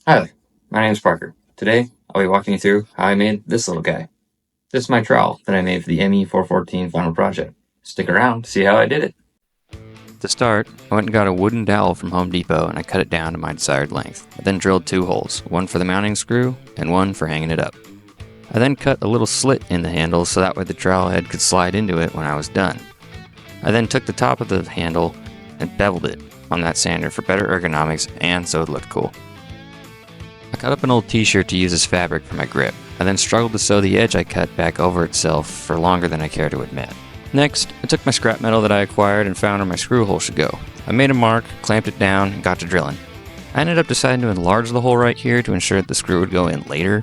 Hi there, my name is Parker. Today, I'll be walking you through how I made this little guy. This is my trowel that I made for the ME414 final project. Stick around to see how I did it. To start, I went and got a wooden dowel from Home Depot and I cut it down to my desired length. I then drilled 2 holes, one for the mounting screw and one for hanging it up. I then cut a little slit in the handle so that way the trowel head could slide into it when I was done. I then took the top of the handle and beveled it on that sander for better ergonomics and so it looked cool. I cut up an old t-shirt to use as fabric for my grip. I then struggled to sew the edge I cut back over itself for longer than I care to admit. Next, I took my scrap metal that I acquired and found where my screw hole should go. I made a mark, clamped it down, and got to drilling. I ended up deciding to enlarge the hole right here to ensure that the screw would go in later.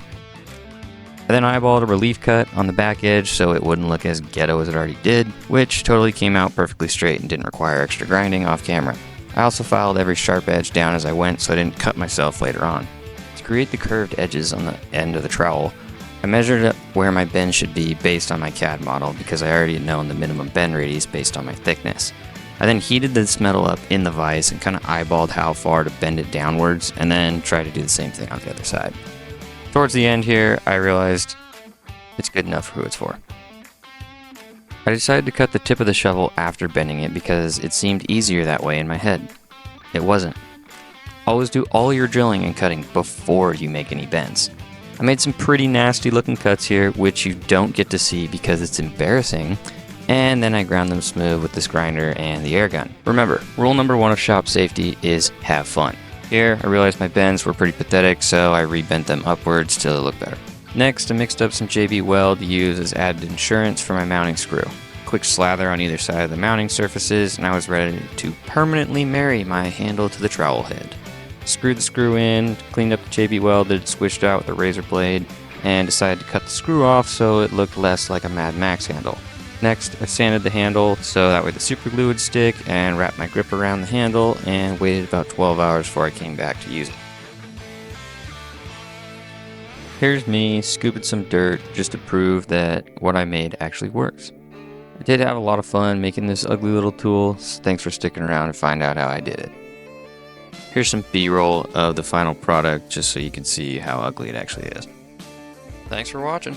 I then eyeballed a relief cut on the back edge so it wouldn't look as ghetto as it already did, which totally came out perfectly straight and didn't require extra grinding off camera. I also filed every sharp edge down as I went so I didn't cut myself later on. To create the curved edges on the end of the trowel, I measured up where my bend should be based on my CAD model because I already had known the minimum bend radius based on my thickness. I then heated this metal up in the vise and kind of eyeballed how far to bend it downwards and then tried to do the same thing on the other side. Towards the end here, I realized it's good enough for who it's for. I decided to cut the tip of the shovel after bending it because it seemed easier that way in my head. It wasn't. Always do all your drilling and cutting before you make any bends. I made some pretty nasty looking cuts here, which you don't get to see because it's embarrassing, and then I ground them smooth with this grinder and the air gun. Remember, rule number 1 of shop safety is have fun. Here, I realized my bends were pretty pathetic, so I rebent them upwards till it looked better. Next, I mixed up some JB Weld to use as added insurance for my mounting screw. Quick slather on either side of the mounting surfaces, and I was ready to permanently marry my handle to the trowel head. Screwed the screw in, cleaned up the JB Weld that had switched out with a razor blade, and decided to cut the screw off so it looked less like a Mad Max handle. Next, I sanded the handle so that way the super glue would stick and wrapped my grip around the handle and waited about 12 hours before I came back to use it. Here's me scooping some dirt just to prove that what I made actually works. I did have a lot of fun making this ugly little tool, so thanks for sticking around to find out how I did it. Here's some B-roll of the final product just so you can see how ugly it actually is. Thanks for watching.